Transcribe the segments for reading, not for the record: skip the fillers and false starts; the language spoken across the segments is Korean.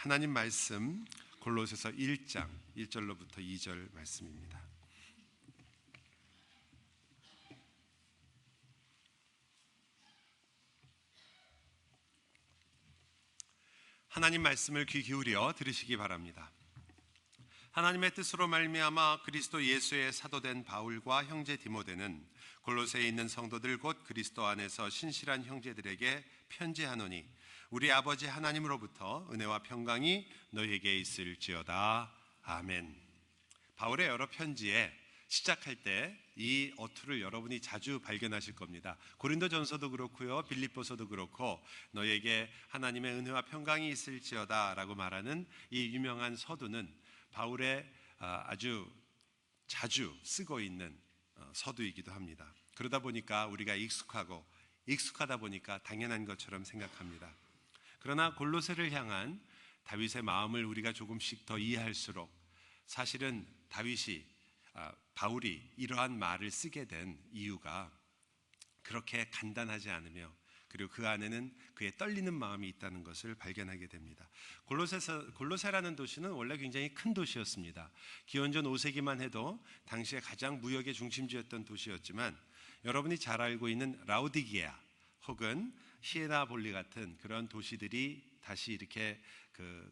하나님 말씀 골로새서 1장 1절로부터 2절 말씀입니다. 하나님 말씀을 귀 기울여 들으시기 바랍니다. 하나님의 뜻으로 말미암아 그리스도 예수의 사도된 바울과 형제 디모데는 골로새에 있는 성도들 곧 그리스도 안에서 신실한 형제들에게 편지하노니 우리 아버지 하나님으로부터 은혜와 평강이 너희에게 있을지어다. 아멘. 바울의 여러 편지에 시작할 때 이 어투를 여러분이 자주 발견하실 겁니다. 고린도전서도 그렇고요, 빌립보서도 그렇고 너희에게 하나님의 은혜와 평강이 있을지어다 라고 말하는 이 유명한 서두는 바울의 아주 자주 쓰고 있는 서두이기도 합니다. 그러다 보니까 우리가 익숙하다 보니까 당연한 것처럼 생각합니다. 그러나 골로새를 향한 다윗의 마음을 우리가 조금씩 더 이해할수록 사실은 바울이 이러한 말을 쓰게 된 이유가 그렇게 간단하지 않으며 그리고 그 안에는 그의 떨리는 마음이 있다는 것을 발견하게 됩니다. 골로새라는 도시는 원래 굉장히 큰 도시였습니다. 기원전 5세기만 해도 당시에 가장 무역의 중심지였던 도시였지만 여러분이 잘 알고 있는 라우디게아 혹은 히에나볼리 같은 그런 도시들이 다시 이렇게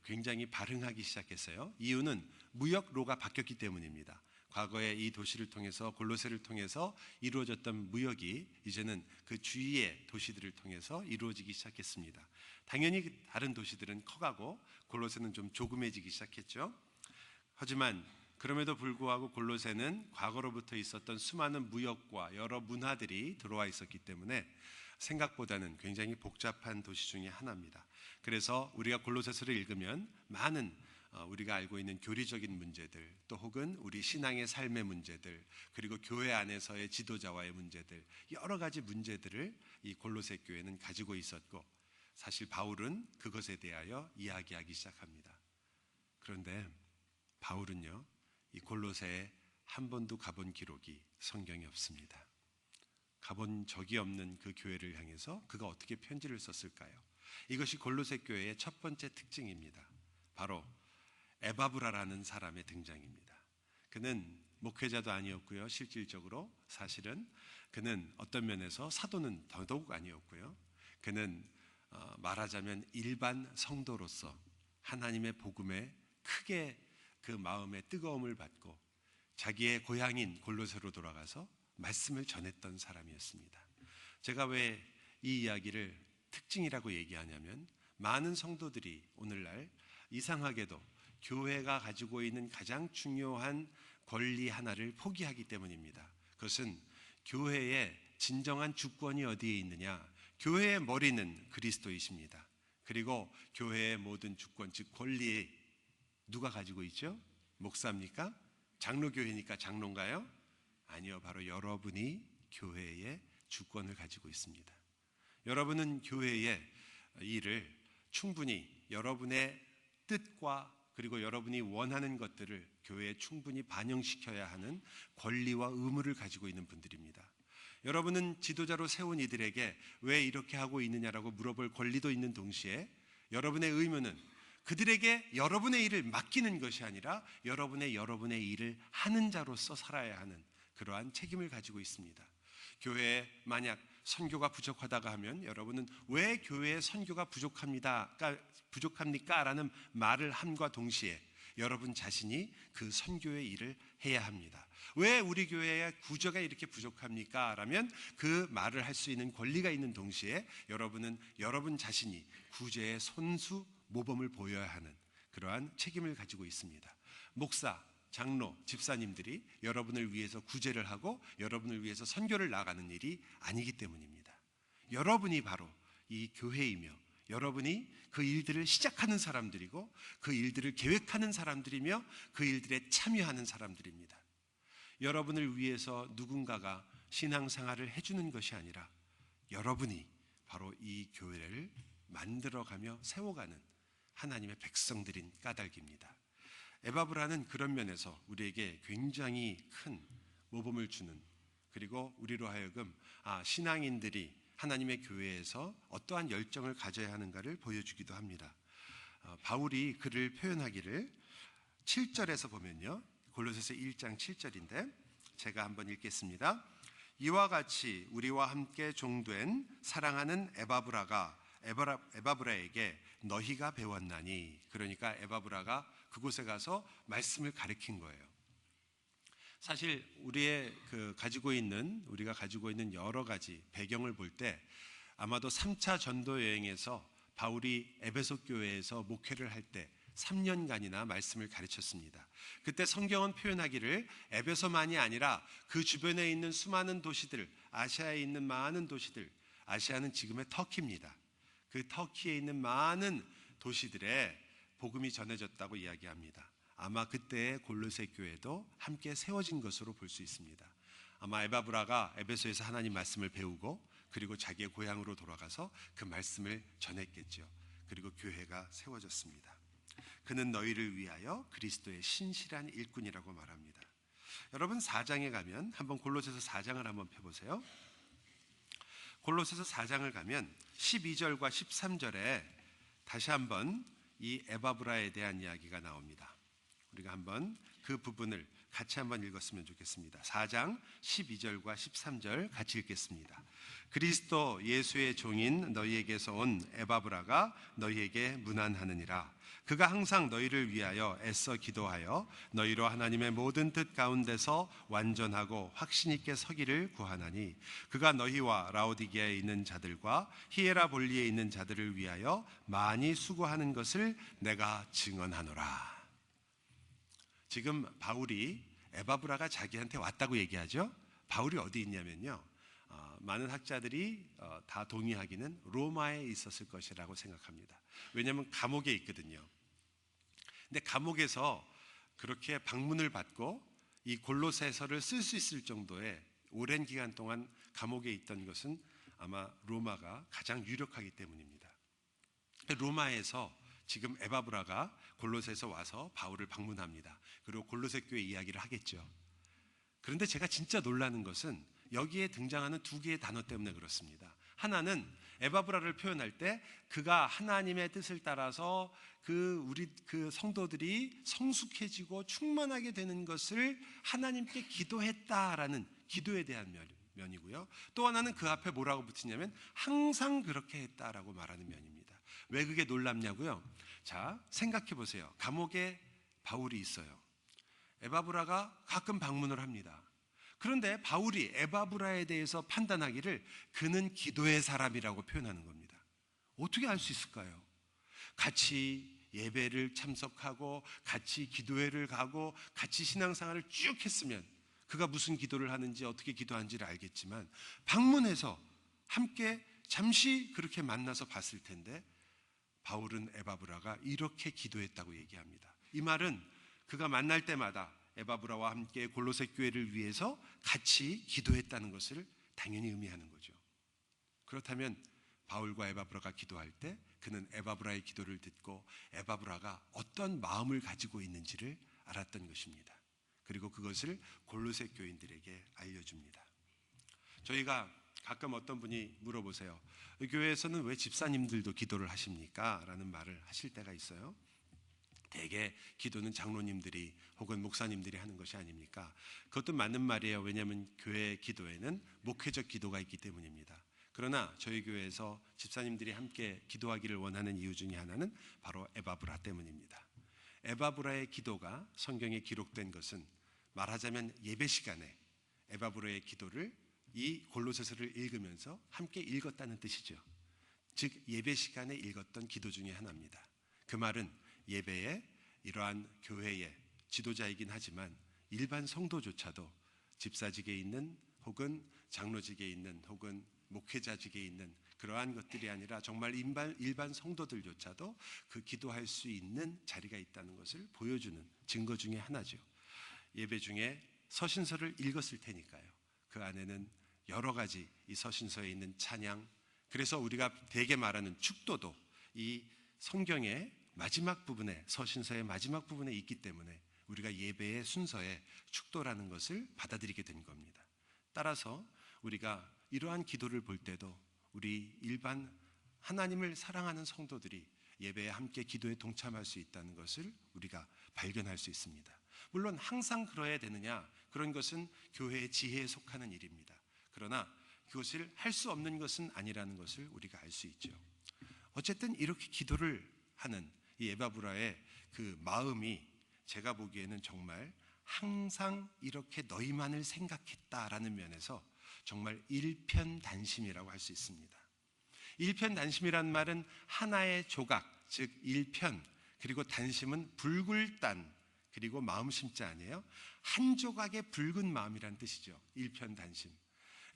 굉장히 발흥하기 시작했어요. 이유는 무역로가 바뀌었기 때문입니다. 과거에 이 도시를 통해서 골로새를 통해서 이루어졌던 무역이 이제는 그 주위의 도시들을 통해서 이루어지기 시작했습니다. 당연히 다른 도시들은 커가고 골로새는 좀 조그매지기 시작했죠. 하지만 그럼에도 불구하고 골로새는 과거로부터 있었던 수많은 무역과 여러 문화들이 들어와 있었기 때문에 생각보다는 굉장히 복잡한 도시 중에 하나입니다. 그래서 우리가 골로새서를 읽으면 많은 우리가 알고 있는 교리적인 문제들 또 혹은 우리 신앙의 삶의 문제들 그리고 교회 안에서의 지도자와의 문제들 여러 가지 문제들을 이 골로새 교회는 가지고 있었고 사실 바울은 그것에 대하여 이야기하기 시작합니다. 그런데 바울은요 이 골로새에 한 번도 가본 기록이 성경에 없습니다. 가본 적이 없는 그 교회를 향해서 그가 어떻게 편지를 썼을까요? 이것이 골로새 교회의 첫 번째 특징입니다. 바로 에바브라라는 사람의 등장입니다. 그는 목회자도 아니었고요. 실질적으로 사실은 그는 어떤 면에서 사도는 더더욱 아니었고요. 그는 말하자면 일반 성도로서 하나님의 복음에 크게 그 마음의 뜨거움을 받고 자기의 고향인 골로새로 돌아가서 말씀을 전했던 사람이었습니다. 제가 왜 이 이야기를 특징이라고 얘기하냐면 많은 성도들이 오늘날 이상하게도 교회가 가지고 있는 가장 중요한 권리 하나를 포기하기 때문입니다. 그것은 교회의 진정한 주권이 어디에 있느냐? 교회의 머리는 그리스도이십니다. 그리고 교회의 모든 주권, 즉 권리 누가 가지고 있죠? 목사입니까? 장로교회니까 장로인가요? 아니요, 바로 여러분이 교회의 주권을 가지고 있습니다. 여러분은 교회의 일을 충분히 여러분의 뜻과 그리고 여러분이 원하는 것들을 교회에 충분히 반영시켜야 하는 권리와 의무를 가지고 있는 분들입니다. 여러분은 지도자로 세운 이들에게 왜 이렇게 하고 있느냐라고 물어볼 권리도 있는 동시에 여러분의 의무는 그들에게 여러분의 일을 맡기는 것이 아니라 여러분의 일을 하는 자로서 살아야 하는 그러한 책임을 가지고 있습니다. 교회에 만약 선교가 부족하다가 하면 여러분은 왜 교회에 선교가 부족합니까? 라는 말을 함과 동시에 여러분 자신이 그 선교의 일을 해야 합니다. 왜 우리 교회의 구조가 이렇게 부족합니까? 라면 그 말을 할 수 있는 권리가 있는 동시에 여러분은 여러분 자신이 구제의 손수 모범을 보여야 하는 그러한 책임을 가지고 있습니다. 목사, 장로, 집사님들이 여러분을 위해서 구제를 하고 여러분을 위해서 선교를 나가는 일이 아니기 때문입니다. 여러분이 바로 이 교회이며 여러분이 그 일들을 시작하는 사람들이고 그 일들을 계획하는 사람들이며 그 일들에 참여하는 사람들입니다. 여러분을 위해서 누군가가 신앙생활을 해주는 것이 아니라 여러분이 바로 이 교회를 만들어가며 세워가는 하나님의 백성들인 까닭입니다. 에바브라는 그런 면에서 우리에게 굉장히 큰 모범을 주는 그리고 우리로 하여금 신앙인들이 하나님의 교회에서 어떠한 열정을 가져야 하는가를 보여주기도 합니다. 바울이 그를 표현하기를 7절에서 보면요. 골로새서 1장 7절인데 제가 한번 읽겠습니다. 이와 같이 우리와 함께 종된 사랑하는 에바브라에게 너희가 배웠나니. 그러니까 에바브라가 그곳에 가서 말씀을 가르친 거예요. 사실 우리가 가지고 있는 여러 가지 배경을 볼 때 아마도 3차 전도 여행에서 바울이 에베소 교회에서 목회를 할 때 3년간이나 말씀을 가르쳤습니다. 그때 성경은 표현하기를 에베소만이 아니라 그 주변에 있는 수많은 도시들, 아시아에 있는 많은 도시들, 아시아는 지금의 터키입니다. 그 터키에 있는 많은 도시들에 복음이 전해졌다고 이야기합니다. 아마 그때의 골로새 교회도 함께 세워진 것으로 볼 수 있습니다. 아마 에바브라가 에베소에서 하나님 말씀을 배우고 그리고 자기의 고향으로 돌아가서 그 말씀을 전했겠죠. 그리고 교회가 세워졌습니다. 그는 너희를 위하여 그리스도의 신실한 일꾼이라고 말합니다. 여러분 4장에 가면 한번 골로새서 4장을 한번 펴보세요. 골로새서 4장을 가면 12절과 13절에 다시 한번 이 에바브라에 대한 이야기가 나옵니다. 우리가 한번 그 부분을 같이 한번 읽었으면 좋겠습니다. 4장 12절과 13절 같이 읽겠습니다. 그리스도 예수의 종인 너희에게서 온 에바브라가 너희에게 문안하느니라. 그가 항상 너희를 위하여 애써 기도하여 너희로 하나님의 모든 뜻 가운데서 완전하고 확신 있게 서기를 구하나니 그가 너희와 라오디게아에 있는 자들과 히에라볼리에 있는 자들을 위하여 많이 수고하는 것을 내가 증언하노라. 지금 바울이 에바브라가 자기한테 왔다고 얘기하죠. 바울이 어디 있냐면요, 많은 학자들이 다 동의하기는 로마에 있었을 것이라고 생각합니다. 왜냐하면 감옥에 있거든요. 근데 감옥에서 그렇게 방문을 받고 이 골로새서를 쓸 수 있을 정도의 오랜 기간 동안 감옥에 있던 것은 아마 로마가 가장 유력하기 때문입니다. 로마에서 지금 에바브라가 골로새에서 와서 바울을 방문합니다. 그리고 골로새 교회 이야기를 하겠죠. 그런데 제가 진짜 놀라는 것은 여기에 등장하는 두 개의 단어 때문에 그렇습니다. 하나는 에바브라를 표현할 때 그가 하나님의 뜻을 따라서 우리 성도들이 성숙해지고 충만하게 되는 것을 하나님께 기도했다라는 기도에 대한 면이고요. 또 하나는 그 앞에 뭐라고 붙이냐면 항상 그렇게 했다라고 말하는 면입니다. 왜 그게 놀랍냐고요? 자, 생각해 보세요. 감옥에 바울이 있어요. 에바브라가 가끔 방문을 합니다. 그런데 바울이 에바브라에 대해서 판단하기를 그는 기도의 사람이라고 표현하는 겁니다. 어떻게 알 수 있을까요? 같이 예배를 참석하고 같이 기도회를 가고 같이 신앙생활을 쭉 했으면 그가 무슨 기도를 하는지 어떻게 기도하는지를 알겠지만 방문해서 함께 잠시 그렇게 만나서 봤을 텐데 바울은 에바브라가 이렇게 기도했다고 얘기합니다. 이 말은 그가 만날 때마다 에바브라와 함께 골로새 교회를 위해서 같이 기도했다는 것을 당연히 의미하는 거죠. 그렇다면 바울과 에바브라가 기도할 때 그는 에바브라의 기도를 듣고 에바브라가 어떤 마음을 가지고 있는지를 알았던 것입니다. 그리고 그것을 골로새 교인들에게 알려줍니다. 저희가 가끔 어떤 분이 물어보세요. 교회에서는 왜 집사님들도 기도를 하십니까? 라는 말을 하실 때가 있어요. 대개 기도는 장로님들이 혹은 목사님들이 하는 것이 아닙니까? 그것도 맞는 말이에요. 왜냐하면 교회 기도에는 목회적 기도가 있기 때문입니다. 그러나 저희 교회에서 집사님들이 함께 기도하기를 원하는 이유 중에 하나는 바로 에바브라 때문입니다. 에바브라의 기도가 성경에 기록된 것은 말하자면 예배 시간에 에바브라의 기도를 이 골로새서를 읽으면서 함께 읽었다는 뜻이죠. 즉 예배 시간에 읽었던 기도 중에 하나입니다. 그 말은 예배에 이러한 교회의 지도자이긴 하지만 일반 성도조차도 집사직에 있는 혹은 장로직에 있는 혹은 목회자직에 있는 그러한 것들이 아니라 정말 일반 성도들조차도 그 기도할 수 있는 자리가 있다는 것을 보여주는 증거 중에 하나죠. 예배 중에 서신서를 읽었을 테니까요. 그 안에는 여러 가지 이 서신서에 있는 찬양, 그래서 우리가 대개 말하는 축도도 이 성경의 마지막 부분에, 서신서의 마지막 부분에 있기 때문에 우리가 예배의 순서에 축도라는 것을 받아들이게 된 겁니다. 따라서 우리가 이러한 기도를 볼 때도 우리 일반 하나님을 사랑하는 성도들이 예배에 함께 기도에 동참할 수 있다는 것을 우리가 발견할 수 있습니다. 물론 항상 그러해야 되느냐? 그런 것은 교회의 지혜에 속하는 일입니다. 그러나 그것을 할 수 없는 것은 아니라는 것을 우리가 알 수 있죠. 어쨌든 이렇게 기도를 하는 이 에바브라의 그 마음이 제가 보기에는 정말 항상 이렇게 너희만을 생각했다라는 면에서 정말 일편단심이라고 할 수 있습니다. 일편단심이란 말은 하나의 조각, 즉 일편, 그리고 단심은 붉을단, 그리고 마음 심자 아니에요? 한 조각의 붉은 마음이란 뜻이죠. 일편단심.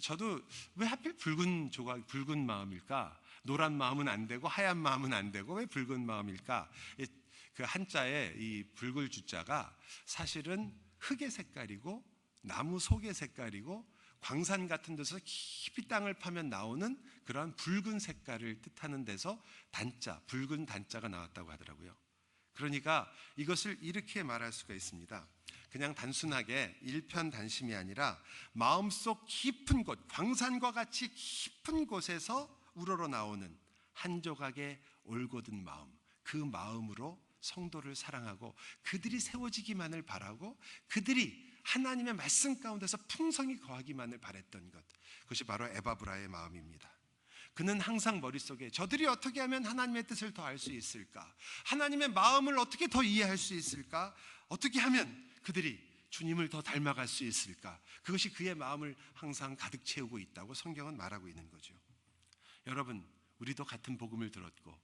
저도 왜 하필 붉은 조각, 붉은 마음일까? 노란 마음은 안 되고 하얀 마음은 안 되고 왜 붉은 마음일까? 그 한자의 이 붉을 주자가 사실은 흙의 색깔이고 나무 속의 색깔이고 광산 같은 데서 깊이 땅을 파면 나오는 그러한 붉은 색깔을 뜻하는 데서 단자, 붉은 단자가 나왔다고 하더라고요. 그러니까 이것을 이렇게 말할 수가 있습니다. 그냥 단순하게 일편단심이 아니라 마음속 깊은 곳, 광산과 같이 깊은 곳에서 우러러 나오는 한 조각의 올곧은 마음, 그 마음으로 성도를 사랑하고 그들이 세워지기만을 바라고 그들이 하나님의 말씀 가운데서 풍성히 거하기만을 바랬던 것, 그것이 바로 에바브라의 마음입니다. 그는 항상 머릿속에 저들이 어떻게 하면 하나님의 뜻을 더 알 수 있을까? 하나님의 마음을 어떻게 더 이해할 수 있을까? 어떻게 하면 그들이 주님을 더 닮아갈 수 있을까? 그것이 그의 마음을 항상 가득 채우고 있다고 성경은 말하고 있는 거죠. 여러분, 우리도 같은 복음을 들었고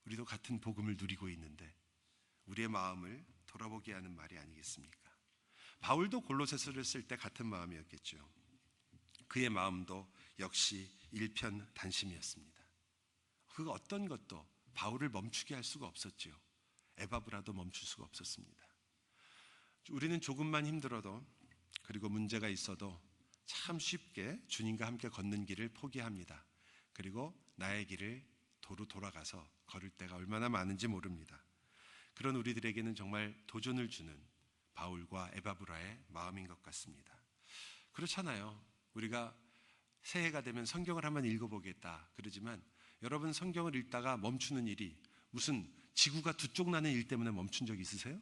우리도 같은 복음을 누리고 있는데 우리의 마음을 돌아보게 하는 말이 아니겠습니까? 바울도 골로새서를 쓸 때 같은 마음이었겠죠. 그의 마음도 역시 일편단심이었습니다. 그 어떤 것도 바울을 멈추게 할 수가 없었죠. 에바브라도 멈출 수가 없었습니다. 우리는 조금만 힘들어도 그리고 문제가 있어도 참 쉽게 주님과 함께 걷는 길을 포기합니다. 그리고 나의 길을 도로 돌아가서 걸을 때가 얼마나 많은지 모릅니다. 그런 우리들에게는 정말 도전을 주는 바울과 에바브라의 마음인 것 같습니다. 그렇잖아요. 우리가 새해가 되면 성경을 한번 읽어보겠다 그러지만 여러분 성경을 읽다가 멈추는 일이 무슨 지구가 두 쪽 나는 일 때문에 멈춘 적 있으세요?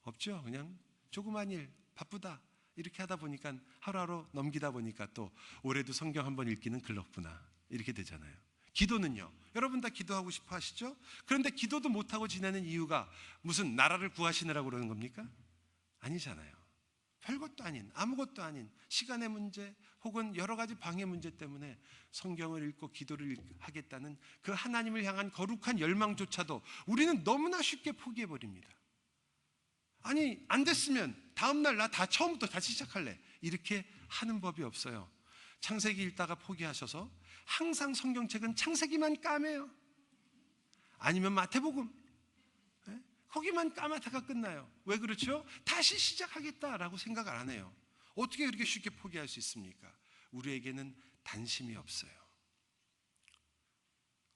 없죠. 그냥 조그만 일, 바쁘다 이렇게 하다 보니까 하루하루 넘기다 보니까 또 올해도 성경 한번 읽기는 글렀구나 이렇게 되잖아요. 기도는요. 여러분 다 기도하고 싶어 하시죠? 그런데 기도도 못하고 지내는 이유가 무슨 나라를 구하시느라고 그러는 겁니까? 아니잖아요. 별것도 아닌, 아무것도 아닌 시간의 문제 혹은 여러 가지 방해 문제 때문에 성경을 읽고 기도를 하겠다는 그 하나님을 향한 거룩한 열망조차도 우리는 너무나 쉽게 포기해버립니다. 아니 안 됐으면 다음날 나 다 처음부터 다시 시작할래 이렇게 하는 법이 없어요. 창세기 읽다가 포기하셔서 항상 성경책은 창세기만 까매요. 아니면 마태복음 거기만 까맣다가 끝나요. 왜 그렇죠? 다시 시작하겠다라고 생각을 안 해요. 어떻게 그렇게 쉽게 포기할 수 있습니까? 우리에게는 단심이 없어요.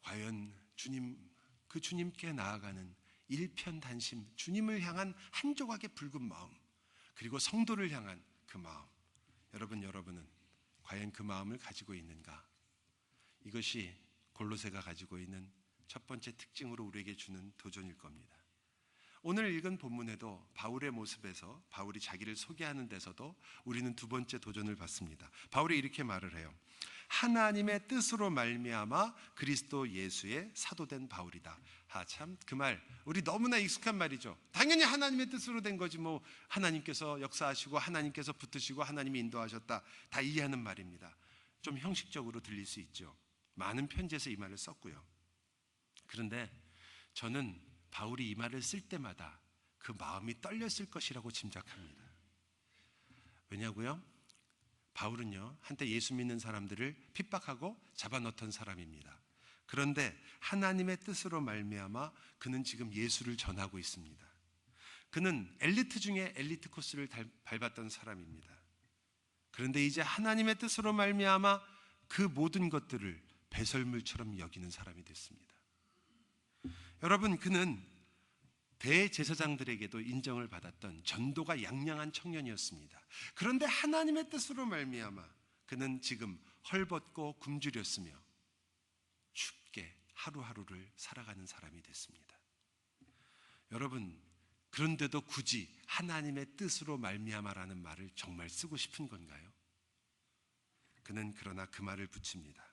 과연 그 주님께 나아가는 일편단심, 주님을 향한 한 조각의 붉은 마음, 그리고 성도를 향한 그 마음, 여러분은 과연 그 마음을 가지고 있는가? 이것이 골로새가 가지고 있는 첫 번째 특징으로 우리에게 주는 도전일 겁니다. 오늘 읽은 본문에도 바울의 모습에서 바울이 자기를 소개하는 데서도 우리는 두 번째 도전을 받습니다. 바울이 이렇게 말을 해요. 하나님의 뜻으로 말미암아 그리스도 예수의 사도된 바울이다. 참 그 말 우리 너무나 익숙한 말이죠. 당연히 하나님의 뜻으로 된 거지 뭐 하나님께서 역사하시고 하나님께서 붙으시고 하나님이 인도하셨다. 다 이해하는 말입니다. 좀 형식적으로 들릴 수 있죠. 많은 편지에서 이 말을 썼고요. 그런데 저는 바울이 이 말을 쓸 때마다 그 마음이 떨렸을 것이라고 짐작합니다. 왜냐고요? 바울은요 한때 예수 믿는 사람들을 핍박하고 잡아넣던 사람입니다. 그런데 하나님의 뜻으로 말미암아 그는 지금 예수를 전하고 있습니다. 그는 엘리트 중에 엘리트 코스를 밟았던 사람입니다. 그런데 이제 하나님의 뜻으로 말미암아 그 모든 것들을 배설물처럼 여기는 사람이 됐습니다. 여러분, 그는 대제사장들에게도 인정을 받았던 전도가 양양한 청년이었습니다. 그런데 하나님의 뜻으로 말미암아 그는 지금 헐벗고 굶주렸으며 춥게 하루하루를 살아가는 사람이 됐습니다. 여러분, 그런데도 굳이 하나님의 뜻으로 말미암아라는 말을 정말 쓰고 싶은 건가요? 그는 그러나 그 말을 붙입니다.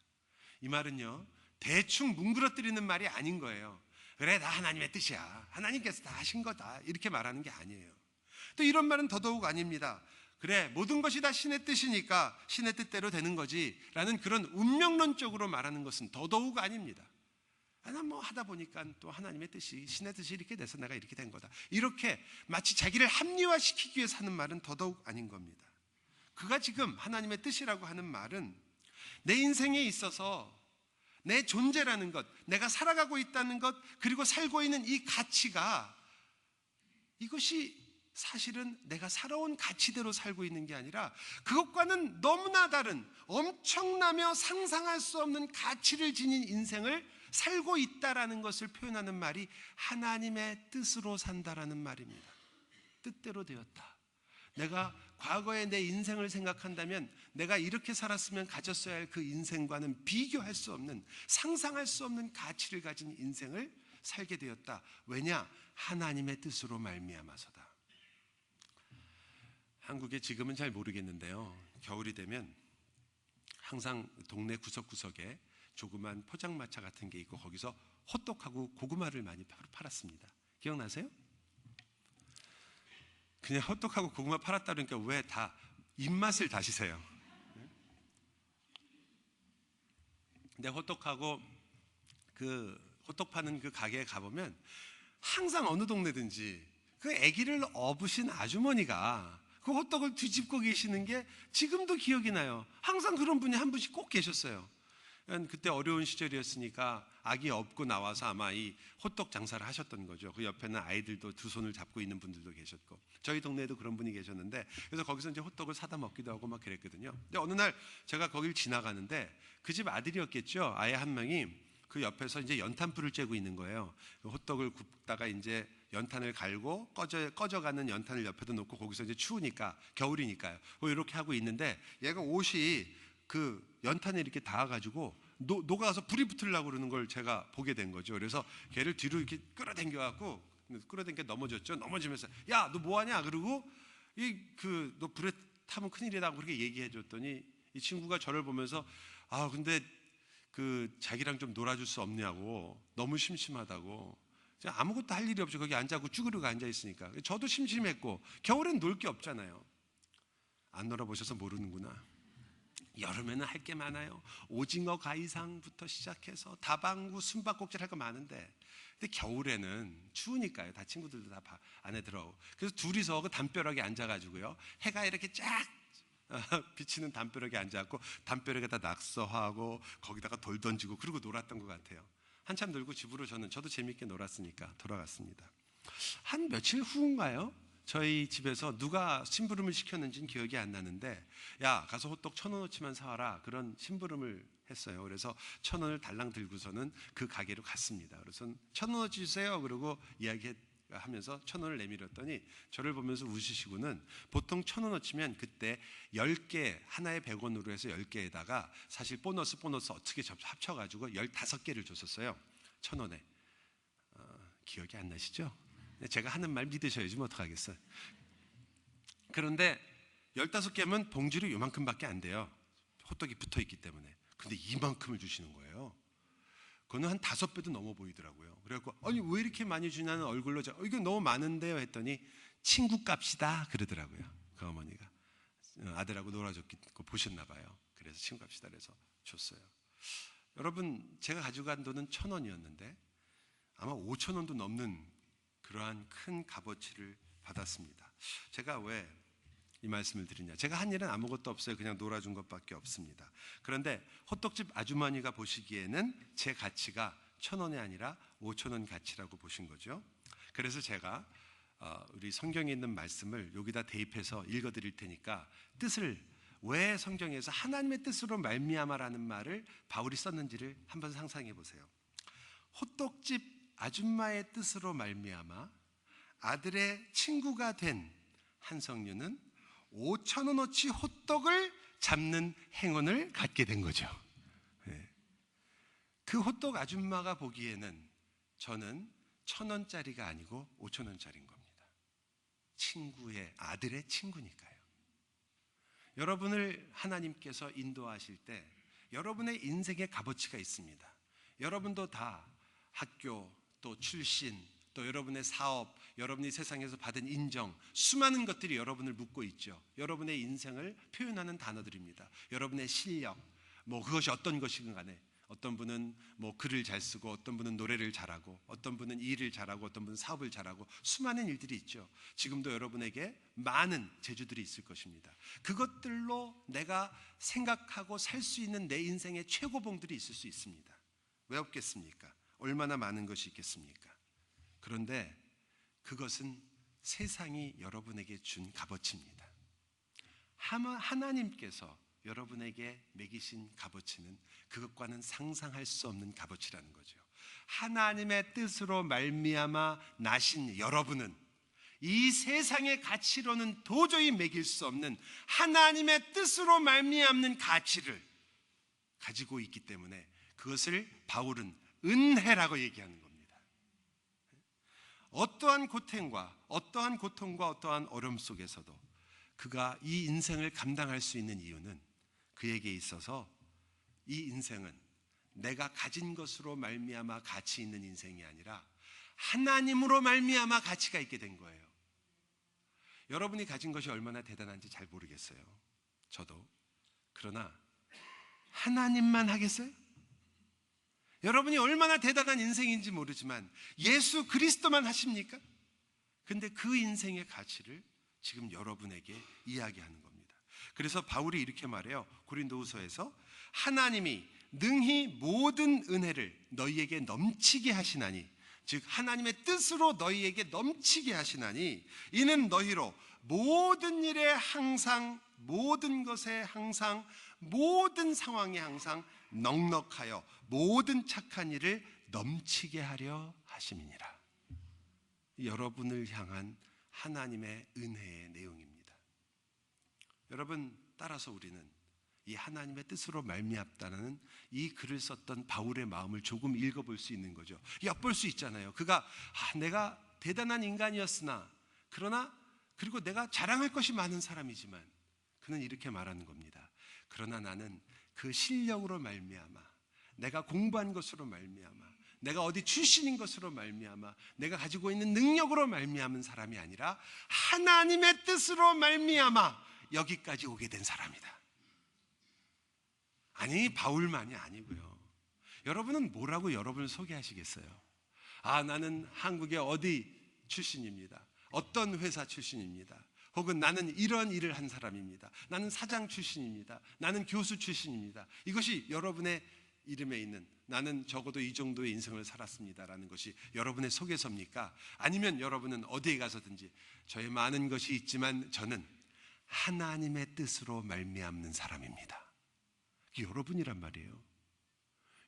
이 말은요, 대충 뭉그러뜨리는 말이 아닌 거예요. 그래, 다 하나님의 뜻이야, 하나님께서 다 하신 거다, 이렇게 말하는 게 아니에요. 또 이런 말은 더더욱 아닙니다. 그래, 모든 것이 다 신의 뜻이니까 신의 뜻대로 되는 거지 라는 그런 운명론적으로 말하는 것은 더더욱 아닙니다. 난 뭐 하다 보니까 또 하나님의 뜻이, 신의 뜻이 이렇게 돼서 내가 이렇게 된 거다, 이렇게 마치 자기를 합리화시키기 위해서 하는 말은 더더욱 아닌 겁니다. 그가 지금 하나님의 뜻이라고 하는 말은 내 인생에 있어서 내 존재라는 것, 내가 살아가고 있다는 것, 그리고 살고 있는 이 가치가, 이것이 사실은 내가 살아온 가치대로 살고 있는 게 아니라 그것과는 너무나 다른 엄청나며 상상할 수 없는 가치를 지닌 인생을 살고 있다라는 것을 표현하는 말이 하나님의 뜻으로 산다라는 말입니다. 뜻대로 되었다. 내가 과거의 내 인생을 생각한다면 내가 이렇게 살았으면 가졌어야 할 그 인생과는 비교할 수 없는, 상상할 수 없는 가치를 가진 인생을 살게 되었다. 왜냐? 하나님의 뜻으로 말미암아서다. 한국에 지금은 잘 모르겠는데요, 겨울이 되면 항상 동네 구석구석에 조그만 포장마차 같은 게 있고 거기서 호떡하고 고구마를 많이 팔았습니다. 기억나세요? 그냥 호떡하고 고구마 팔았다 그러니까 왜 다 입맛을 다시세요? 근데 호떡하고 그 호떡 파는 그 가게에 가보면 항상 어느 동네든지 그 아기를 업으신 아주머니가 그 호떡을 뒤집고 계시는 게 지금도 기억이 나요. 항상 그런 분이 한 분씩 꼭 계셨어요. 그때 어려운 시절이었으니까 아기 업고 나와서 아마 이 호떡 장사를 하셨던 거죠. 그 옆에는 아이들도 두 손을 잡고 있는 분들도 계셨고, 저희 동네에도 그런 분이 계셨는데, 그래서 거기서 이제 호떡을 사다 먹기도 하고 막 그랬거든요. 근데 어느 날 제가 거길 지나가는데 그 집 아들이었겠죠. 아예 한 명이 그 옆에서 이제 연탄불을 쬐고 있는 거예요. 그 호떡을 굽다가 이제 연탄을 갈고 꺼져가는 연탄을 옆에도 놓고 거기서 이제 추우니까, 겨울이니까요, 이렇게 하고 있는데 얘가 옷이 그 연탄에 이렇게 닿아가지고 녹아서 불이 붙으려고 그러는 걸 제가 보게 된 거죠. 그래서 걔를 뒤로 이렇게 끌어당겨갖고 넘어졌죠. 넘어지면서 야, 너 뭐하냐? 그러고 너 불에 타면 큰일이다 그렇게 얘기해줬더니 이 친구가 저를 보면서 근데 그 자기랑 좀 놀아줄 수 없냐고, 너무 심심하다고. 아무것도 할 일이 없죠. 거기 앉아고 쭈그리고 앉아 있으니까. 저도 심심했고, 겨울엔 놀 게 없잖아요. 안 놀아보셔서 모르는구나. 여름에는 할 게 많아요. 오징어 가이상부터 시작해서 다방구, 숨바꼭질 할 거 많은데, 근데 겨울에는 추우니까요. 다 친구들도 다 안에 들어오고, 그래서 둘이서 그 담벼락에 앉아가지고요, 해가 이렇게 쫙 비치는 담벼락에 앉아갖고 담벼락에다 낙서하고 거기다가 돌 던지고 그러고 놀았던 것 같아요. 한참 놀고 집으로 저도 재밌게 놀았으니까 돌아갔습니다. 한 며칠 후인가요? 저희 집에서 누가 심부름을 시켰는지는 기억이 안 나는데, 야, 가서 호떡 1,000원어치만 사와라, 그런 심부름을 했어요. 그래서 1,000원을 달랑 들고서는 그 가게로 갔습니다. 그래서 1,000원어치 주세요 그러고 이야기하면서 1,000원을 내밀었더니 저를 보면서 웃으시고는, 보통 1,000원어치면 그때 10개, 하나에 100원으로 해서 10개에다가 사실 보너스 어떻게 합쳐가지고 15개를 줬었어요. 1,000원에. 기억이 안 나시죠? 제가 하는 말 믿으셔야지 뭐 어떡하겠어요. 그런데 15개면 봉지로 요만큼밖에 안 돼요. 호떡이 붙어있기 때문에. 근데 이만큼을 주시는 거예요. 그거는 한 5배도 넘어 보이더라고요. 그래갖고 아니 왜 이렇게 많이 주냐는 얼굴로 이거 너무 많은데요 했더니 친구 값이다 그러더라고요. 그 어머니가 아들하고 놀아줬고 보셨나 봐요. 그래서 친구 값이다 그래서 줬어요. 여러분, 제가 가져간 돈은 1,000원이었는데 아마 5,000원도 넘는 그러한 큰 값어치를 받았습니다. 제가 왜 이 말씀을 드리냐? 제가 한 일은 아무것도 없어요. 그냥 놀아준 것밖에 없습니다. 그런데 호떡집 아주머니가 보시기에는 제 가치가 1,000원이 아니라 5,000원 가치라고 보신 거죠. 그래서 제가 우리 성경에 있는 말씀을 여기다 대입해서 읽어드릴 테니까 뜻을, 왜 성경에서 하나님의 뜻으로 말미암아라는 말을 바울이 썼는지를 한번 상상해 보세요. 호떡집 아줌마의 뜻으로 말미암아 아들의 친구가 된 한성윤은 5,000원어치 호떡을 잡는 행운을 갖게 된 거죠. 네. 그 호떡 아줌마가 보기에는 저는 1,000원짜리가 아니고 5,000원짜리인 겁니다. 친구의 아들의 친구니까요. 여러분을 하나님께서 인도하실 때 여러분의 인생의 값어치가 있습니다. 여러분도 다 학교, 또 출신, 또 여러분의 사업, 여러분이 세상에서 받은 인정, 수많은 것들이 여러분을 묶고 있죠. 여러분의 인생을 표현하는 단어들입니다. 여러분의 실력, 그것이 어떤 것이든 간에 어떤 분은 글을 잘 쓰고, 어떤 분은 노래를 잘하고, 어떤 분은 일을 잘하고, 어떤 분은 사업을 잘하고, 수많은 일들이 있죠. 지금도 여러분에게 많은 재주들이 있을 것입니다. 그것들로 내가 생각하고 살 수 있는 내 인생의 최고봉들이 있을 수 있습니다. 왜 없겠습니까? 얼마나 많은 것이 있겠습니까? 그런데 그것은 세상이 여러분에게 준 값어치입니다. 하나님께서 여러분에게 매기신 값어치는 그것과는 상상할 수 없는 값어치라는 거죠. 하나님의 뜻으로 말미암아 나신 여러분은 이 세상의 가치로는 도저히 매길 수 없는 하나님의 뜻으로 말미암는 가치를 가지고 있기 때문에 그것을 바울은 은혜라고 얘기하는 겁니다. 어떠한 고통과 어떠한 어려움 속에서도 그가 이 인생을 감당할 수 있는 이유는 그에게 있어서 이 인생은 내가 가진 것으로 말미암아 가치 있는 인생이 아니라 하나님으로 말미암아 가치가 있게 된 거예요. 여러분이 가진 것이 얼마나 대단한지 잘 모르겠어요. 저도. 그러나 하나님만 하겠어요? 여러분이 얼마나 대단한 인생인지 모르지만 예수 그리스도만 하십니까? 근데 그 인생의 가치를 지금 여러분에게 이야기하는 겁니다. 그래서 바울이 이렇게 말해요. 고린도후서에서 하나님이 능히 모든 은혜를 너희에게 넘치게 하시나니, 즉 하나님의 뜻으로 너희에게 넘치게 하시나니 이는 너희로 모든 일에 항상, 모든 것에 항상, 모든 상황에 항상 넉넉하여 모든 착한 일을 넘치게 하려 하심이니라. 여러분을 향한 하나님의 은혜의 내용입니다. 여러분, 따라서 우리는 이 하나님의 뜻으로 말미암다는 이 글을 썼던 바울의 마음을 조금 읽어볼 수 있는 거죠. 엿볼 수 있잖아요. 그가 내가 대단한 인간이었으나, 그리고 내가 자랑할 것이 많은 사람이지만 그는 이렇게 말하는 겁니다. 그러나 나는 그 실력으로 말미암아, 내가 공부한 것으로 말미암아, 내가 어디 출신인 것으로 말미암아, 내가 가지고 있는 능력으로 말미암은 사람이 아니라 하나님의 뜻으로 말미암아 여기까지 오게 된 사람이다. 아니, 바울만이 아니고요. 여러분은 뭐라고 여러분을 소개하시겠어요? 나는 한국의 어디 출신입니다. 어떤 회사 출신입니다. 혹은 나는 이런 일을 한 사람입니다. 나는 사장 출신입니다. 나는 교수 출신입니다. 이것이 여러분의 이름에 있는 나는 적어도 이 정도의 인생을 살았습니다라는 것이 여러분의 소개서입니까? 아니면 여러분은 어디에 가서든지 저의 많은 것이 있지만 저는 하나님의 뜻으로 말미암는 사람입니다. 이게 여러분이란 말이에요.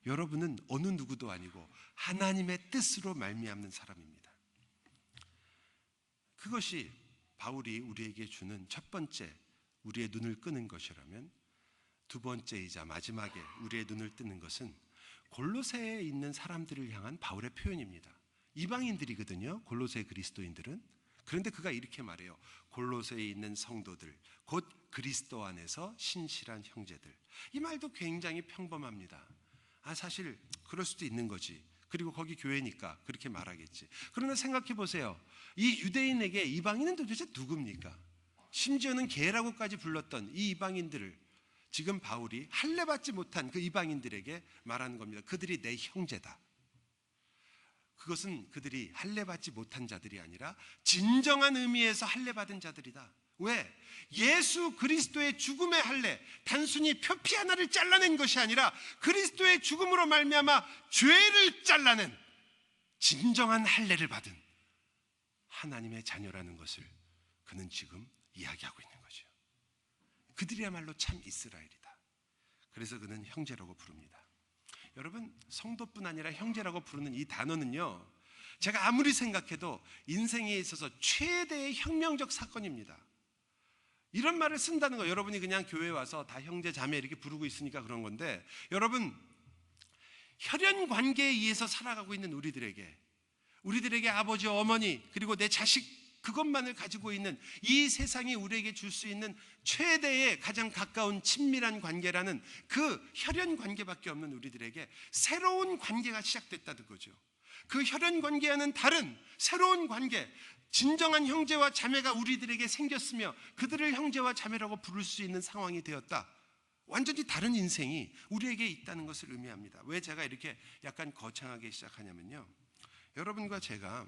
여러분은 어느 누구도 아니고 하나님의 뜻으로 말미암는 사람입니다. 그것이 바울이 우리에게 주는 첫 번째 우리의 눈을 끄는 것이라면, 두 번째이자 마지막에 우리의 눈을 뜨는 것은 골로새에 있는 사람들을 향한 바울의 표현입니다. 이방인들이거든요, 골로새 그리스도인들은. 그런데 그가 이렇게 말해요. 골로새에 있는 성도들, 곧 그리스도 안에서 신실한 형제들. 이 말도 굉장히 평범합니다. 사실 그럴 수도 있는 거지. 그리고 거기 교회니까 그렇게 말하겠지. 그러나 생각해 보세요. 이 유대인에게 이방인은 도대체 누굽니까? 심지어는 개라고까지 불렀던 이 이방인들을 지금 바울이 할례받지 못한 그 이방인들에게 말하는 겁니다. 그들이 내 형제다. 그것은 그들이 할례받지 못한 자들이 아니라 진정한 의미에서 할례받은 자들이다. 왜? 예수 그리스도의 죽음의 할례, 단순히 표피 하나를 잘라낸 것이 아니라 그리스도의 죽음으로 말미암아 죄를 잘라낸 진정한 할례를 받은 하나님의 자녀라는 것을 그는 지금 이야기하고 있는 거죠. 그들이야말로 참 이스라엘이다. 그래서 그는 형제라고 부릅니다. 여러분, 성도뿐 아니라 형제라고 부르는 이 단어는요, 제가 아무리 생각해도 인생에 있어서 최대의 혁명적 사건입니다. 이런 말을 쓴다는 거, 여러분이 그냥 교회에 와서 다 형제 자매 이렇게 부르고 있으니까 그런 건데, 여러분, 혈연 관계에 의해서 살아가고 있는 우리들에게 아버지, 어머니, 그리고 내 자식, 그것만을 가지고 있는 이 세상이 우리에게 줄 수 있는 최대의 가장 가까운 친밀한 관계라는 그 혈연 관계밖에 없는 우리들에게 새로운 관계가 시작됐다는 거죠. 그 혈연 관계와는 다른 새로운 관계, 진정한 형제와 자매가 우리들에게 생겼으며 그들을 형제와 자매라고 부를 수 있는 상황이 되었다. 완전히 다른 인생이 우리에게 있다는 것을 의미합니다. 왜 제가 이렇게 약간 거창하게 시작하냐면요, 여러분과 제가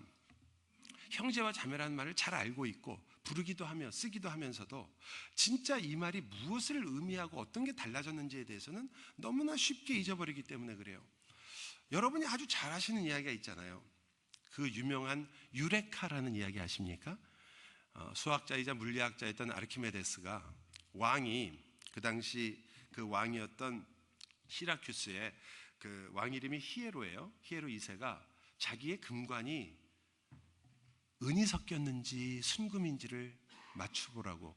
형제와 자매라는 말을 잘 알고 있고 부르기도 하며 쓰기도 하면서도 진짜 이 말이 무엇을 의미하고 어떤 게 달라졌는지에 대해서는 너무나 쉽게 잊어버리기 때문에 그래요. 여러분이 아주 잘 아시는 이야기가 있잖아요. 그 유명한 유레카라는 이야기 아십니까? 수학자이자 물리학자였던 아르키메데스가 왕이, 그 당시 그 왕이었던 시라큐스의 그 왕 이름이 히에로예요. 히에로 2세가 자기의 금관이 은이 섞였는지 순금인지를 맞춰보라고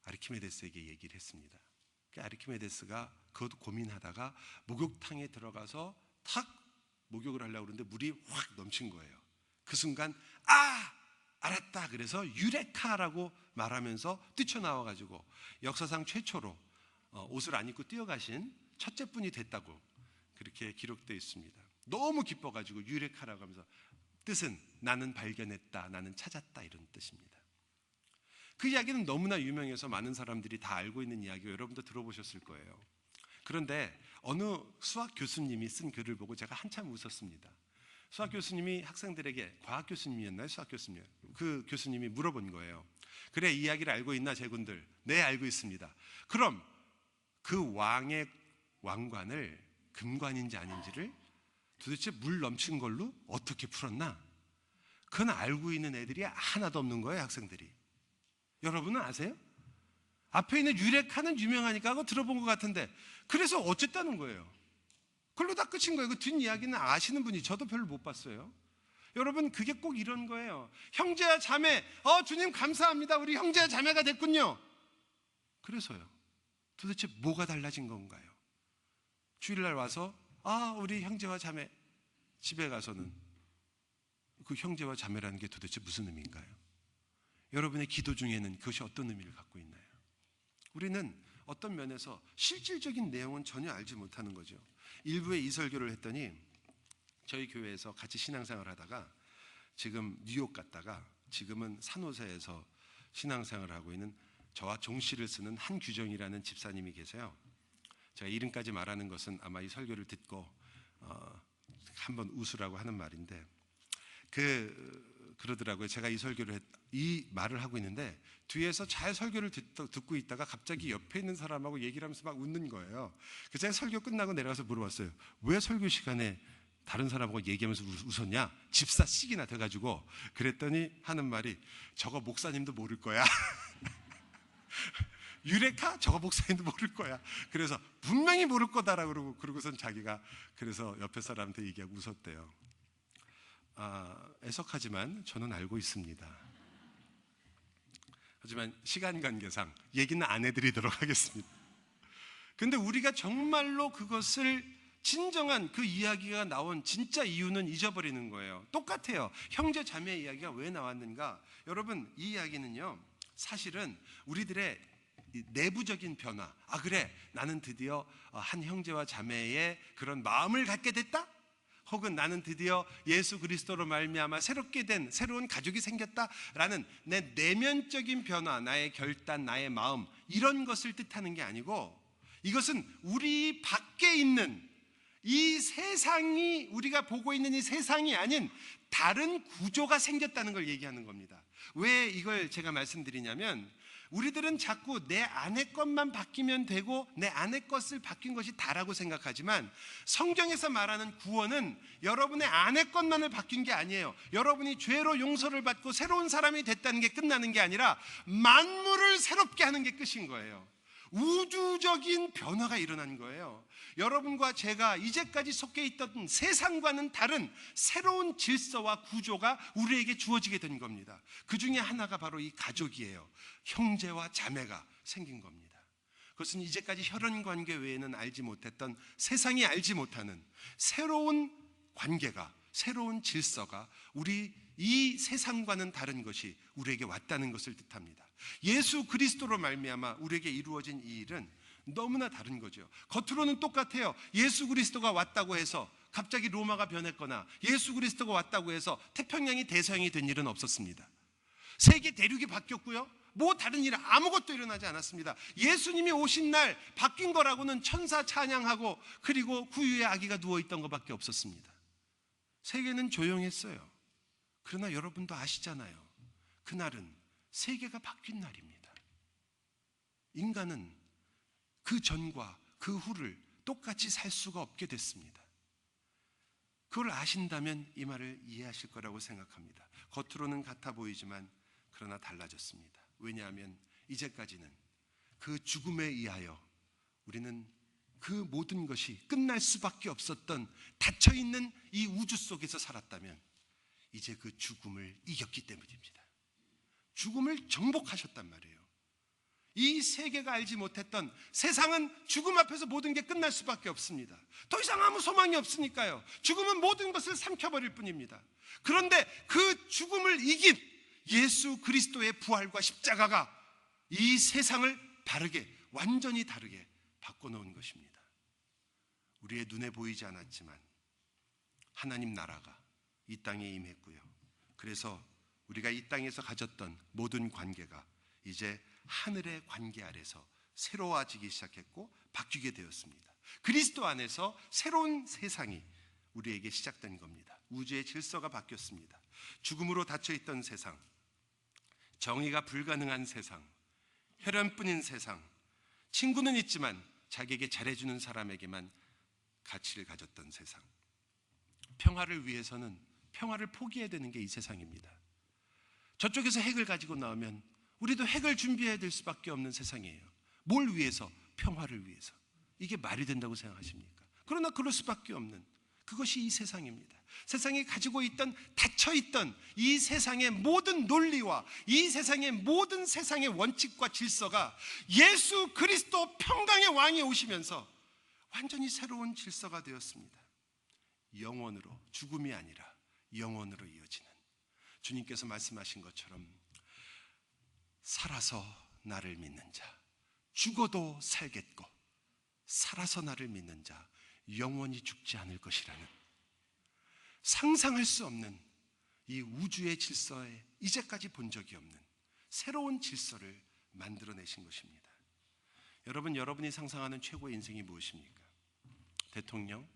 아르키메데스에게 얘기를 했습니다. 아르키메데스가 그것도 고민하다가 목욕탕에 들어가서 탁 목욕을 하려고 그러는데 물이 확 넘친 거예요. 그 순간 알았다, 그래서 유레카라고 말하면서 뛰쳐나와가지고 역사상 최초로 옷을 안 입고 뛰어가신 첫째 분이 됐다고 그렇게 기록되어 있습니다. 너무 기뻐가지고 유레카라고 하면서, 뜻은 나는 발견했다, 나는 찾았다, 이런 뜻입니다. 그 이야기는 너무나 유명해서 많은 사람들이 다 알고 있는 이야기고 여러분도 들어보셨을 거예요. 그런데 어느 수학 교수님이 쓴 글을 보고 제가 한참 웃었습니다. 수학 교수님이 학생들에게, 과학 교수님이었나요? 수학 교수님. 그 교수님이 물어본 거예요. 그래, 이 이야기를 알고 있나 제군들? 네, 알고 있습니다. 그럼 그 왕의 왕관을 금관인지 아닌지를 도대체 물 넘친 걸로 어떻게 풀었나? 그건 알고 있는 애들이 하나도 없는 거예요, 학생들이. 여러분은 아세요? 앞에 있는 유레카는 유명하니까 그거 들어본 것 같은데, 그래서 어쨌다는 거예요. 그걸로 다 끝인 거예요. 그 뒷이야기는 아시는 분이, 저도 별로 못 봤어요. 여러분, 그게 꼭 이런 거예요. 형제와 자매, 주님 감사합니다, 우리 형제와 자매가 됐군요. 그래서요, 도대체 뭐가 달라진 건가요? 주일날 와서 우리 형제와 자매, 집에 가서는 그 형제와 자매라는 게 도대체 무슨 의미인가요? 여러분의 기도 중에는 그것이 어떤 의미를 갖고 있나요? 우리는 어떤 면에서 실질적인 내용은 전혀 알지 못하는 거죠. 일부에 이 설교를 했더니 저희 교회에서 같이 신앙생활을 하다가 지금 뉴욕 갔다가 지금은 산호세에서 신앙생활을 하고 있는 저와 종씨를 쓰는 한규정이라는 집사님이 계세요. 제가 이름까지 말하는 것은 아마 이 설교를 듣고 한번 웃으라고 하는 말인데, 그러더라고요. 제가 이 말을 하고 있는데 뒤에서 잘 설교를 듣고 있다가 갑자기 옆에 있는 사람하고 얘기를 하면서 막 웃는 거예요. 그래서 제가 설교 끝나고 내려가서 물어봤어요. 왜 설교 시간에 다른 사람하고 얘기하면서 웃었냐? 집사씩이나 돼가지고. 그랬더니 하는 말이, 저거 목사님도 모를 거야. 유레카? 저거 목사님도 모를 거야. 그래서 분명히 모를 거다라고 그러고선 자기가 그래서 옆에 사람한테 얘기하고 웃었대요. 애석하지만 저는 알고 있습니다. 하지만 시간 관계상 얘기는 안 해드리도록 하겠습니다. 근데 우리가 정말로 그것을 진정한 그 이야기가 나온 진짜 이유는 잊어버리는 거예요. 똑같아요. 형제 자매 이야기가 왜 나왔는가? 여러분, 이 이야기는요, 사실은 우리들의 내부적인 변화. 그래, 나는 드디어 한 형제와 자매의 그런 마음을 갖게 됐다? 혹은 나는 드디어 예수 그리스도로 말미암아 새롭게 된 새로운 가족이 생겼다라는 내 내면적인 변화, 나의 결단, 나의 마음, 이런 것을 뜻하는 게 아니고, 이것은 우리 밖에 있는 이 세상이, 우리가 보고 있는 이 세상이 아닌 다른 구조가 생겼다는 걸 얘기하는 겁니다. 왜 이걸 제가 말씀드리냐면, 우리들은 자꾸 내 안의 것만 바뀌면 되고 내 안의 것을 바뀐 것이 다라고 생각하지만, 성경에서 말하는 구원은 여러분의 안의 것만을 바뀐 게 아니에요. 여러분이 죄로 용서를 받고 새로운 사람이 됐다는 게 끝나는 게 아니라 만물을 새롭게 하는 게 끝인 거예요. 우주적인 변화가 일어난 거예요. 여러분과 제가 이제까지 속해 있던 세상과는 다른 새로운 질서와 구조가 우리에게 주어지게 된 겁니다. 그 중에 하나가 바로 이 가족이에요. 형제와 자매가 생긴 겁니다. 그것은 이제까지 혈연 관계 외에는 알지 못했던, 세상이 알지 못하는 새로운 관계가, 새로운 질서가 우리 이 세상과는 다른 것이 우리에게 왔다는 것을 뜻합니다. 예수 그리스도로 말미암아 우리에게 이루어진 이 일은 너무나 다른 거죠. 겉으로는 똑같아요. 예수 그리스도가 왔다고 해서 갑자기 로마가 변했거나 예수 그리스도가 왔다고 해서 태평양이 대서양이 된 일은 없었습니다. 세계 대륙이 바뀌었고요, 뭐 다른 일 아무것도 일어나지 않았습니다. 예수님이 오신 날 바뀐 거라고는 천사 찬양하고 그리고 구유의 아기가 누워있던 것밖에 없었습니다. 세계는 조용했어요. 그러나 여러분도 아시잖아요. 그날은 세계가 바뀐 날입니다. 인간은 그 전과 그 후를 똑같이 살 수가 없게 됐습니다. 그걸 아신다면 이 말을 이해하실 거라고 생각합니다. 겉으로는 같아 보이지만 그러나 달라졌습니다. 왜냐하면 이제까지는 그 죽음에 의하여 우리는 그 모든 것이 끝날 수밖에 없었던 닫혀있는 이 우주 속에서 살았다면 이제 그 죽음을 이겼기 때문입니다. 죽음을 정복하셨단 말이에요. 이 세계가 알지 못했던, 세상은 죽음 앞에서 모든 게 끝날 수밖에 없습니다. 더 이상 아무 소망이 없으니까요. 죽음은 모든 것을 삼켜버릴 뿐입니다. 그런데 그 죽음을 이긴 예수 그리스도의 부활과 십자가가 이 세상을 바르게, 완전히 다르게 바꿔놓은 것입니다. 우리의 눈에 보이지 않았지만 하나님 나라가 이 땅에 임했고요. 그래서 우리가 이 땅에서 가졌던 모든 관계가 이제 하늘의 관계 아래서 새로워지기 시작했고 바뀌게 되었습니다. 그리스도 안에서 새로운 세상이 우리에게 시작된 겁니다. 우주의 질서가 바뀌었습니다. 죽음으로 닫혀있던 세상, 정의가 불가능한 세상, 혈연뿐인 세상, 친구는 있지만 자기에게 잘해주는 사람에게만 가치를 가졌던 세상, 평화를 위해서는 평화를 포기해야 되는 게 이 세상입니다. 저쪽에서 핵을 가지고 나오면 우리도 핵을 준비해야 될 수밖에 없는 세상이에요. 뭘 위해서? 평화를 위해서. 이게 말이 된다고 생각하십니까? 그러나 그럴 수밖에 없는, 그것이 이 세상입니다. 세상이 가지고 있던, 닫혀있던 이 세상의 모든 논리와 이 세상의 모든 세상의 원칙과 질서가 예수 그리스도 평강의 왕이 오시면서 완전히 새로운 질서가 되었습니다. 영원으로, 죽음이 아니라 영원으로 이어지는, 주님께서 말씀하신 것처럼 살아서 나를 믿는 자, 죽어도 살겠고 살아서 나를 믿는 자 영원히 죽지 않을 것이라는, 상상할 수 없는 이 우주의 질서에 이제까지 본 적이 없는 새로운 질서를 만들어내신 것입니다. 여러분, 여러분이 상상하는 최고의 인생이 무엇입니까? 대통령,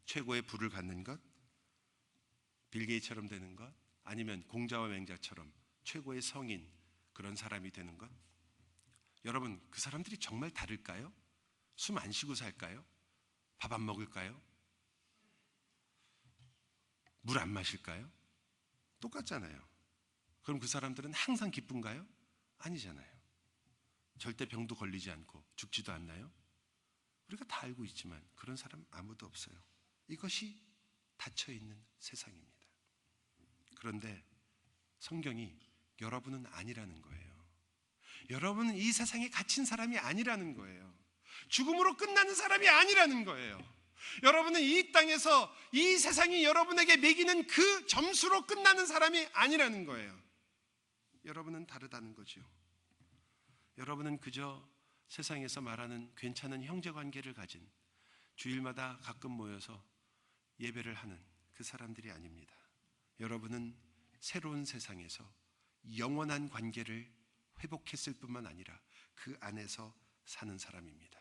최고의 부를 갖는 것, 빌 게이츠처럼 되는 것, 아니면 공자와 맹자처럼 최고의 성인, 그런 사람이 되는 것? 여러분, 그 사람들이 정말 다를까요? 숨 안 쉬고 살까요? 밥 안 먹을까요? 물 안 마실까요? 똑같잖아요. 그럼 그 사람들은 항상 기쁜가요? 아니잖아요. 절대 병도 걸리지 않고 죽지도 않나요? 우리가 다 알고 있지만 그런 사람 아무도 없어요. 이것이 닫혀있는 세상입니다. 그런데 성경이 여러분은 아니라는 거예요. 여러분은 이 세상에 갇힌 사람이 아니라는 거예요. 죽음으로 끝나는 사람이 아니라는 거예요. 여러분은 이 땅에서 이 세상이 여러분에게 매기는 그 점수로 끝나는 사람이 아니라는 거예요. 여러분은 다르다는 거죠. 여러분은 그저 세상에서 말하는 괜찮은 형제관계를 가진, 주일마다 가끔 모여서 예배를 하는 그 사람들이 아닙니다. 여러분은 새로운 세상에서 영원한 관계를 회복했을 뿐만 아니라 그 안에서 사는 사람입니다.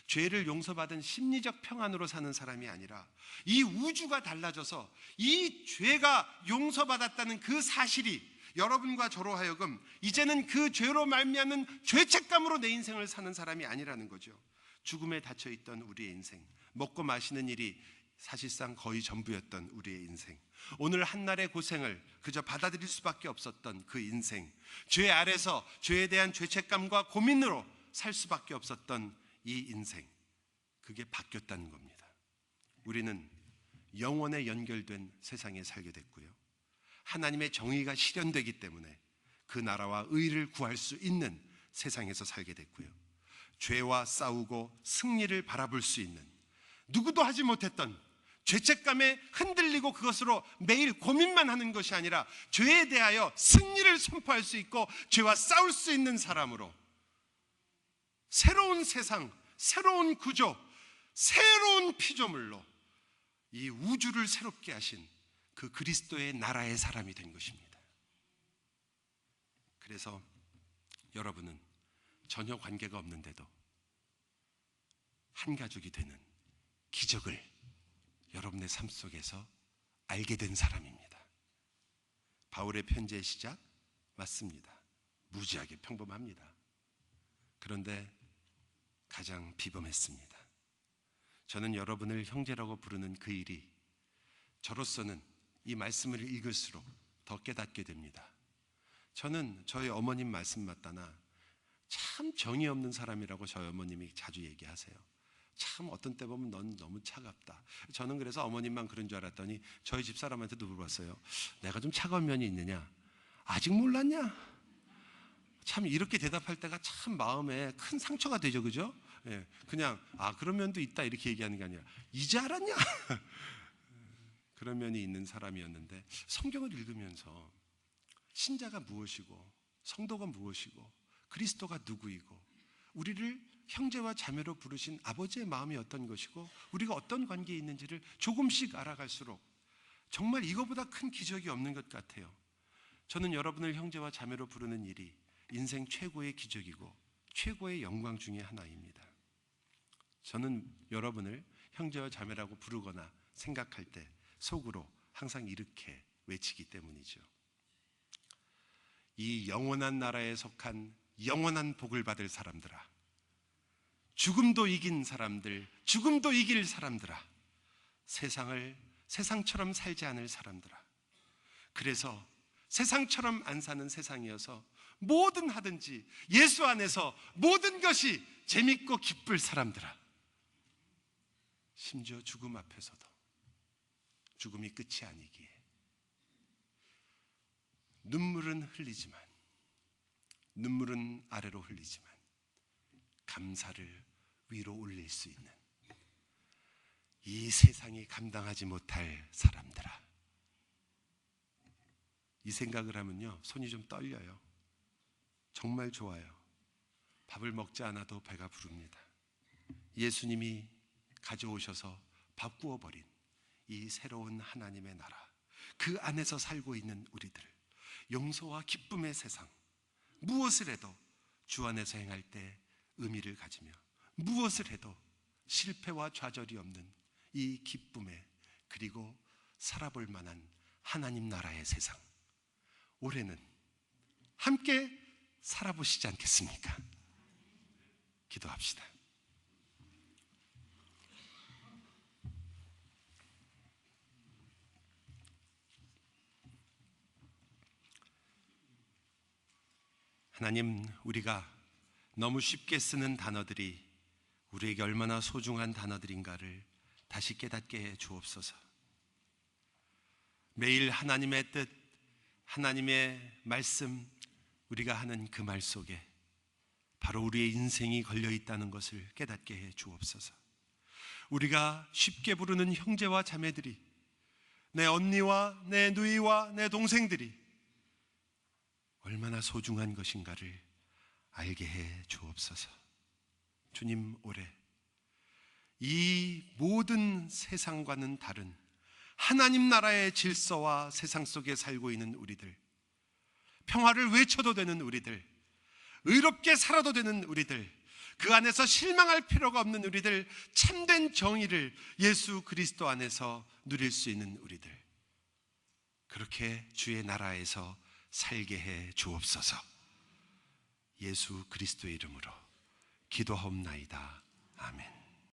죄를 용서받은 심리적 평안으로 사는 사람이 아니라 이 우주가 달라져서 이 죄가 용서받았다는 그 사실이 여러분과 저로 하여금 이제는 그 죄로 말미암은 죄책감으로 내 인생을 사는 사람이 아니라는 거죠. 죽음에 닫혀있던 우리의 인생, 먹고 마시는 일이 사실상 거의 전부였던 우리의 인생, 오늘 한날의 고생을 그저 받아들일 수밖에 없었던 그 인생, 죄 아래서 죄에 대한 죄책감과 고민으로 살 수밖에 없었던 이 인생, 그게 바뀌었다는 겁니다. 우리는 영원에 연결된 세상에 살게 됐고요, 하나님의 정의가 실현되기 때문에 그 나라와 의를 구할 수 있는 세상에서 살게 됐고요, 죄와 싸우고 승리를 바라볼 수 있는, 누구도 하지 못했던 죄책감에 흔들리고 그것으로 매일 고민만 하는 것이 아니라 죄에 대하여 승리를 선포할 수 있고 죄와 싸울 수 있는 사람으로, 새로운 세상, 새로운 구조, 새로운 피조물로 이 우주를 새롭게 하신 그 그리스도의 나라의 사람이 된 것입니다. 그래서 여러분은 전혀 관계가 없는데도 한 가족이 되는 기적을 여러분의 삶 속에서 알게 된 사람입니다. 바울의 편지의 시작 맞습니다. 무지하게 평범합니다. 그런데 가장 비범했습니다. 저는 여러분을 형제라고 부르는 그 일이 저로서는 이 말씀을 읽을수록 더 깨닫게 됩니다. 저는 저희 어머님 말씀 맞다나 참 정이 없는 사람이라고 저희 어머님이 자주 얘기하세요. 참 어떤 때 보면 넌 너무 차갑다. 저는 그래서 어머님만 그런 줄 알았더니 저희 집사람한테도 물어봤어요. 내가 좀 차가운 면이 있느냐? 아직 몰랐냐? 참 이렇게 대답할 때가 참 마음에 큰 상처가 되죠, 그죠? 예, 그냥 그런 면도 있다 이렇게 얘기하는 게 아니라 이제 알았냐? 그런 면이 있는 사람이었는데 성경을 읽으면서 신자가 무엇이고 성도가 무엇이고 그리스도가 누구이고 우리를 형제와 자매로 부르신 아버지의 마음이 어떤 것이고 우리가 어떤 관계에 있는지를 조금씩 알아갈수록 정말 이거보다 큰 기적이 없는 것 같아요. 저는 여러분을 형제와 자매로 부르는 일이 인생 최고의 기적이고 최고의 영광 중에 하나입니다. 저는 여러분을 형제와 자매라고 부르거나 생각할 때 속으로 항상 이렇게 외치기 때문이죠. 이 영원한 나라에 속한 영원한 복을 받을 사람들아, 죽음도 이긴 사람들, 죽음도 이길 사람들아, 세상을 세상처럼 살지 않을 사람들아, 그래서 세상처럼 안 사는 세상이어서 뭐든 하든지 예수 안에서 모든 것이 재밌고 기쁠 사람들아, 심지어 죽음 앞에서도 죽음이 끝이 아니기에 눈물은 흘리지만, 눈물은 아래로 흘리지만 감사를 위로 올릴 수 있는 이 세상이 감당하지 못할 사람들아. 이 생각을 하면요 손이 좀 떨려요. 정말 좋아요. 밥을 먹지 않아도 배가 부릅니다. 예수님이 가져오셔서 밥 구워버린 이 새로운 하나님의 나라, 그 안에서 살고 있는 우리들, 용서와 기쁨의 세상, 무엇을 해도 주 안에서 행할 때 의미를 가지며 무엇을 해도 실패와 좌절이 없는 이 기쁨에, 그리고 살아볼 만한 하나님 나라의 세상, 올해는 함께 살아보시지 않겠습니까? 기도합시다. 하나님, 우리가 너무 쉽게 쓰는 단어들이 우리에게 얼마나 소중한 단어들인가를 다시 깨닫게 해 주옵소서. 매일 하나님의 뜻, 하나님의 말씀, 우리가 하는 그 말 속에 바로 우리의 인생이 걸려 있다는 것을 깨닫게 해 주옵소서. 우리가 쉽게 부르는 형제와 자매들이, 내 언니와 내 누이와 내 동생들이 얼마나 소중한 것인가를 알게 해 주옵소서. 주님, 올해 이 모든 세상과는 다른 하나님 나라의 질서와 세상 속에 살고 있는 우리들, 평화를 외쳐도 되는 우리들, 의롭게 살아도 되는 우리들, 그 안에서 실망할 필요가 없는 우리들, 참된 정의를 예수 그리스도 안에서 누릴 수 있는 우리들, 그렇게 주의 나라에서 살게 해 주옵소서. 예수 그리스도의 이름으로 기도하옵나이다. 아멘.